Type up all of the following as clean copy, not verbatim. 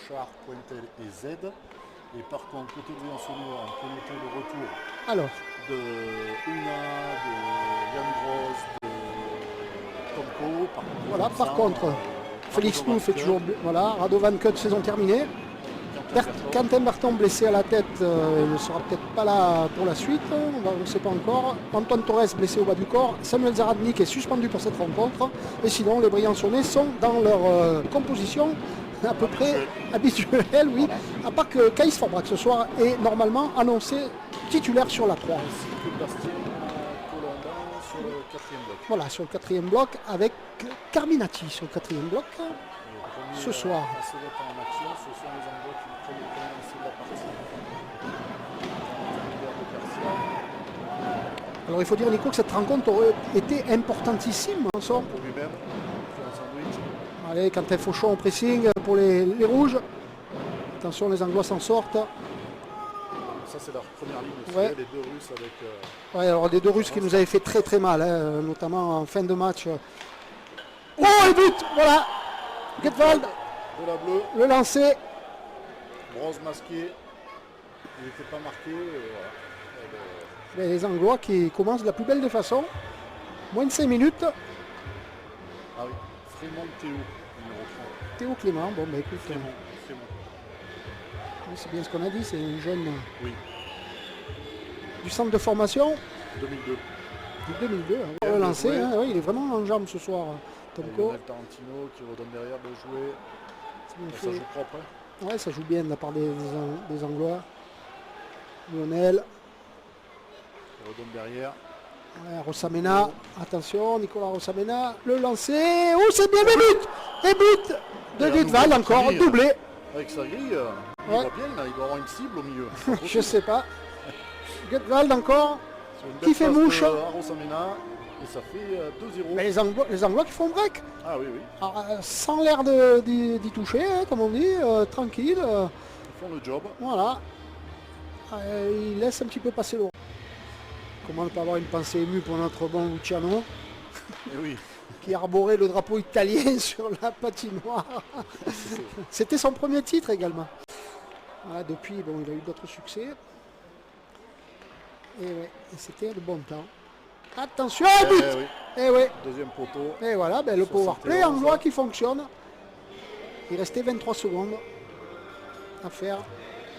Char, Pointel et Z. Et par contre, côté Briançonnois, on peut noter le retour Alors, de Una, de Yann Gross, de Tomko. Voilà, par contre, Félix Nouf est toujours... Voilà, Radovan Cut, saison terminée. Quentin Berton blessé à la tête, il ne sera peut-être pas là pour la suite, on ne sait pas encore. Antoine Torres blessé au bas du corps. Samuel Zaradnik est suspendu pour cette rencontre. Et sinon, les Briançonnais sont dans leur composition à peu près habituelle, oui. À part que Kaïs Forbrac ce soir est normalement annoncé titulaire sur la 3. Voilà, sur le quatrième bloc avec Carminati sur le quatrième bloc ce soir. Alors il faut dire, Nico, que cette rencontre aurait été importantissime en somme. Pour lui-même, un sandwich. Allez, Quentin Fauchon au pressing pour les rouges. Attention, les Anglois s'en sortent. Ça c'est leur première ligne aussi, Ouais. les deux Russes avec... Ouais, alors les deux Russes qui nous avaient fait très très mal, hein, notamment en fin de match. Oh, et but, voilà. Getwald, de la bleue, le lancer. bronze masqué, il n'était pas marqué. Voilà. Et les Anglois qui commencent de la plus belle des façons. Moins de 5 minutes. Ah oui, Frémont Théo, numéro 3. Théo Clément, bon bah écoute, Frémont. c'est bien ce qu'on a dit, c'est un jeune Oui, du centre de formation 2002. du 2002. Hein. Bien Relancé, joué. hein, oui, il est vraiment en jambes ce soir, Tomko. Lionel Tarantino qui redonne derrière de jouer. C'est bien Ça fait. joue propre. Hein. Ouais, ça joue bien de la part des Anglois. Lionel, Il redonne derrière. ouais, Rossamena, attention, Nicolas Rossamena, le lancer, oh c'est bien le but. Et but de Et un Getwald, nouveau encore tir. doublé. Avec sa grille, il Ouais. voit bien, là, il doit avoir une cible au milieu. Je sais pas. Getwald encore, Sur une qui belle fait passe mouche. de Arosamena, et ça fait 2-0. Mais les Anglois qui font break. Ah oui, oui, Alors, sans l'air d'y toucher, hein, comme on dit, tranquille. ils font le job. Voilà. Il laisse un petit peu passer l'eau. Comment ne pas avoir une pensée émue pour notre bon Luciano, Et oui, qui arborait le drapeau italien sur la patinoire. C'était son premier titre également. Voilà, depuis, bon, il a eu d'autres succès. Et ouais, et c'était le bon temps. Attention, but. oui. Et ouais. Deuxième poteau. Et voilà, ben, le power play 71, anglois qui fonctionne. Il restait 23 secondes à faire.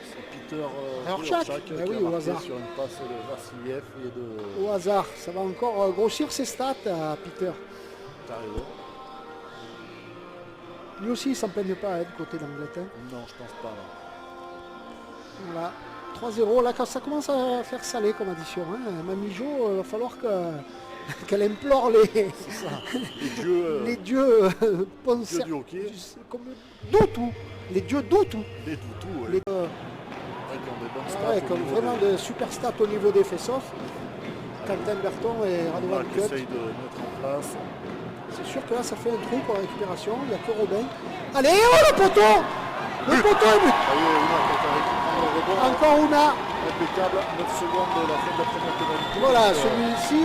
C'est Peter Rorschach. Rorschach qui Eh a oui, au marqué hasard. sur une passe de Vassiliev et de... Au hasard, ça va encore grossir ses stats à Peter. T'as raison. Lui aussi, il s'en plaigne pas hein, du côté d'Angleterre. Non, je pense pas. Non. Voilà. 3-0, là quand ça commence à faire salé comme addition, hein. Mamie Jo, il va falloir qu'elle implore les dieux, les dieux dieux du hockey. comme Doutou, les dieux Doutou. Les doutous, ouais. Les, Ouais, qui ont des bonnes stats ouais, au comme niveau vraiment des- de super stats au niveau des face-off. Quentin Berton et Radovan Voilà, qui Cut. essayent de mettre en place. C'est sûr que là ça fait un trou pour la récupération, il n'y a que Robin. Allez, oh le poteau. Le poteau est but. Ah oui, Ouna qui a récupéré le rebond. Encore Ouna. Impeccable, 9 secondes de la fin de la première pénalité. Voilà, Donc, celui-ci,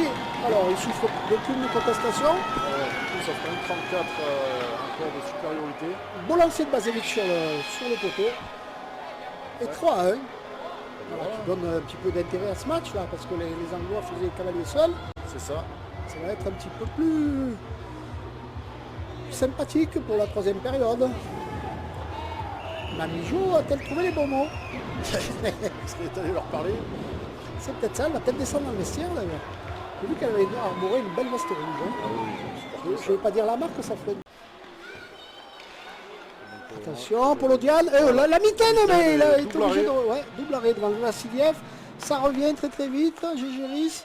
alors il souffre d'aucune contestation. ça fait un 34 encore de supériorité. Beau lancer de Basevic sur le poteau. Et 3-1. Voilà, qui donne un petit peu d'intérêt à ce match là, parce que les Anglois faisaient cavalier seul. C'est ça. Ça va être un petit peu plus sympathique pour la troisième période. Mamie Jo a-t-elle trouvé les bons mots? C'est allé leur parler. C'est peut-être ça, elle va peut-être descendre dans le vestiaire d'ailleurs. J'ai vu qu'elle avait arboré une belle veste rouge. Hein. Ah oui, Je ne vais pas dire la marque, ça ferait. Attention, Polodian, la mitaine, mais il a été double obligé de. arrêt. Ouais, double arrêt devant Vassiliev. Ça revient très très vite. Gégéris.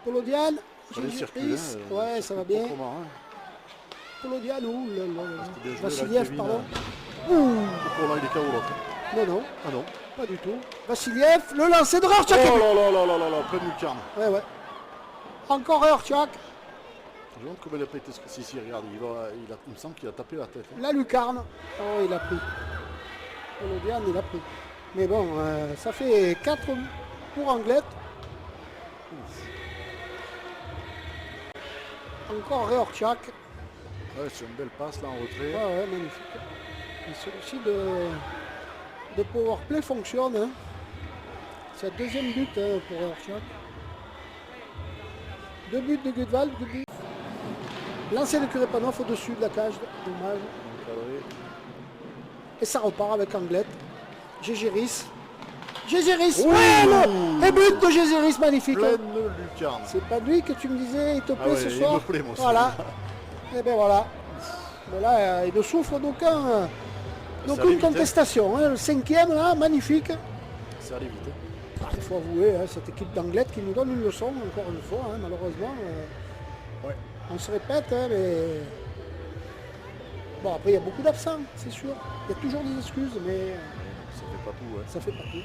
Polodian. Allez, Gégéris. circuler, Ouais, ça va bien. Marin. Polodian, ou C'était bien joué, Vassiliev, là, Kevin. pardon. Ouh, Pour là, il est KO l'autre. non, non, Ah non. pas du tout. Vassiliev, le lancer de Rorschach. Oh là là là là là là, plein de lucarne. Ouais, ouais. Encore Rorschach. Je me demande comment il a pas été. Si, regarde, il me semble qu'il a tapé la tête. Hein. La lucarne. Oh, il a pris. Polodian, il a pris. Mais bon, ça fait 4 pour Anglette. Encore Rorschach. Ouais, c'est une belle passe là en retrait. Ouais, ouais, magnifique. Et celui-ci de powerplay fonctionne. Hein. C'est le deuxième but pour Rorschach. 2 buts de Gudval, 2 buts. Lancé de Kurepanov au-dessus de la cage, dommage. Encadré. Et ça repart avec Anglette. Gégéris. Gégéris, Oh et but de Gégéris, magnifique. Pleine de lucarne. C'est pas lui que tu me disais, il te plaît ouais, ce il soir. me plaît, moi aussi. Voilà. Et bien voilà. Mais là, il ne souffre d'aucune allé vite, contestation. Hein. Le 5e, là, magnifique. C'est allé vite. Hein. Il faut avouer, hein, cette équipe d'Anglette qui nous donne une leçon, encore une fois, hein, malheureusement. Ouais. On se répète, hein, mais... Bon, après, il y a beaucoup d'absents, c'est sûr. Il y a toujours des excuses, mais Ça fait pas tout, ouais. ça fait pas tout.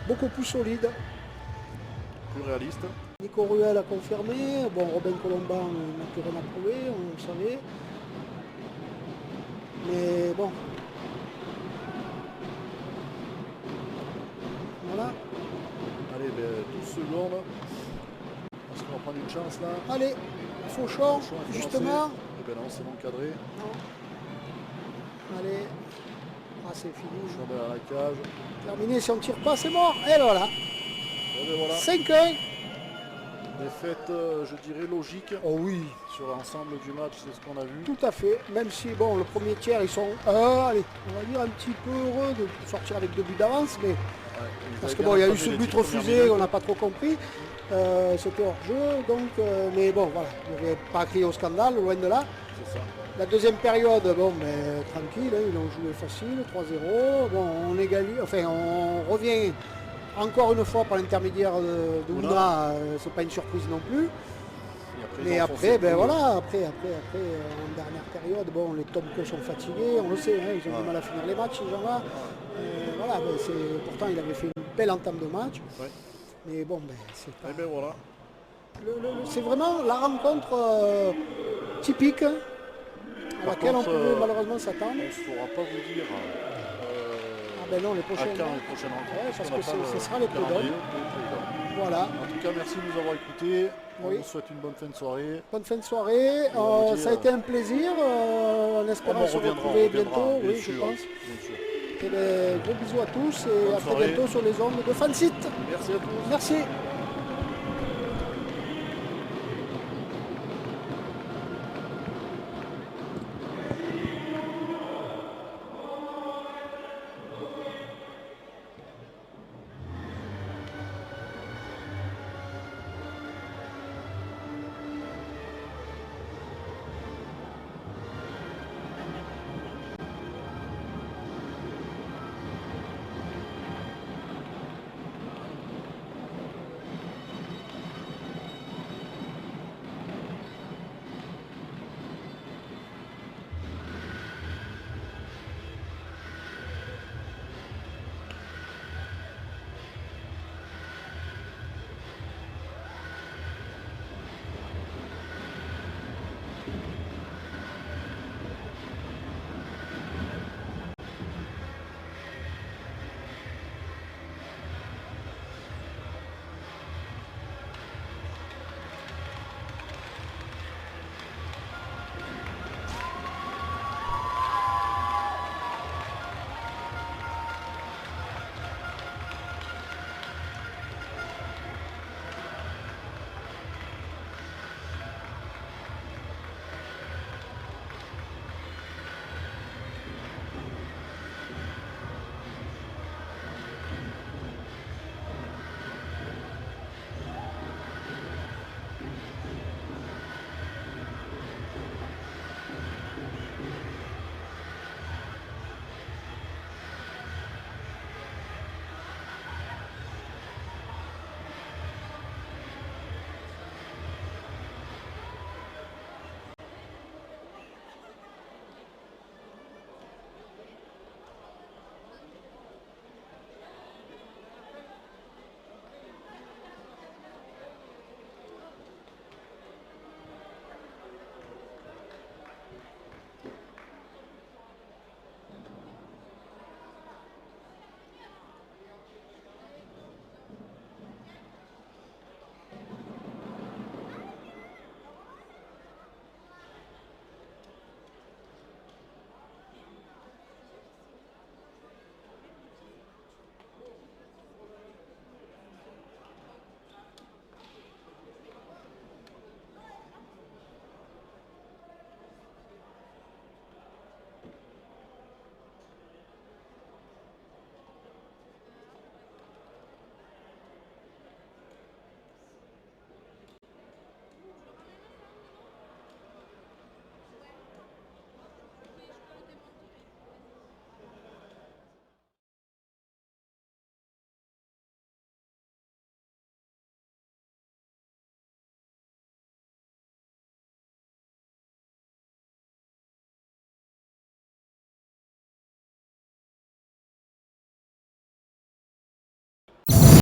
Beaucoup plus solide. Plus réaliste. Nico Ruel a confirmé. Bon, Robin Colomban n'a plus rien à prouver, on le savait. Mais bon. Voilà. Allez, 12 secondes. Est-ce qu'on va prendre une chance là? Allez, Fauchon, Fauchon a justement. commencé. Eh ben non, c'est bon cadré. Non. Allez. Ah, c'est fini. Fauchon derrière la cage. Terminé, si on ne tire pas, c'est mort. Et voilà. Et ben voilà. 5-1. Défaite, je dirais, logique. Oh oui, Sur l'ensemble du match, c'est ce qu'on a vu. tout à fait. Même si, bon, le premier tiers, ils sont, allez, on va dire un petit peu heureux de sortir avec 2 buts d'avance, mais Ouais, parce ils que avaient bon, il y a bien eu ce entamé les but 10 premières refusé, minutes. on n'a pas trop compris. C'était hors jeu, donc, mais bon, voilà, il n'y avait pas crié au scandale, loin de là. C'est ça. La deuxième période, bon, mais tranquille, hein, ils ont joué facile, 3-0. Bon, on égalise, enfin, on revient encore une fois par l'intermédiaire de Ouna, c'est pas une surprise non plus. Mais après, ben voilà, après, en dernière période, bon, les Tomko sont fatigués, on le sait, hein, ils ont du mal à finir les matchs, ces gens-là. Voilà, ben, pourtant il avait fait une belle entame de match. Ouais. Mais bon, ben, c'est pas... Et ben voilà. c'est vraiment la rencontre typique à Par laquelle contre, on pouvait malheureusement s'attendre. On ne saura pas vous dire Ah ben non, les à prochaines. quand les prochaines rencontres. Ouais, parce qu'on que n'a pas ce sera les calendrier playdowns. des playdowns. Voilà. En tout cas, merci de nous avoir écoutés. On Oui. vous souhaite une bonne fin de soirée. Bonne fin de soirée. on vous dit, Ça a été un plaisir. En espérant se retrouver bientôt, bien oui, sûr, je pense. bien sûr. Et ben, gros bisous à tous et Bonne à très soirée. bientôt sur les ondes de Fansite. Merci à tous. Merci.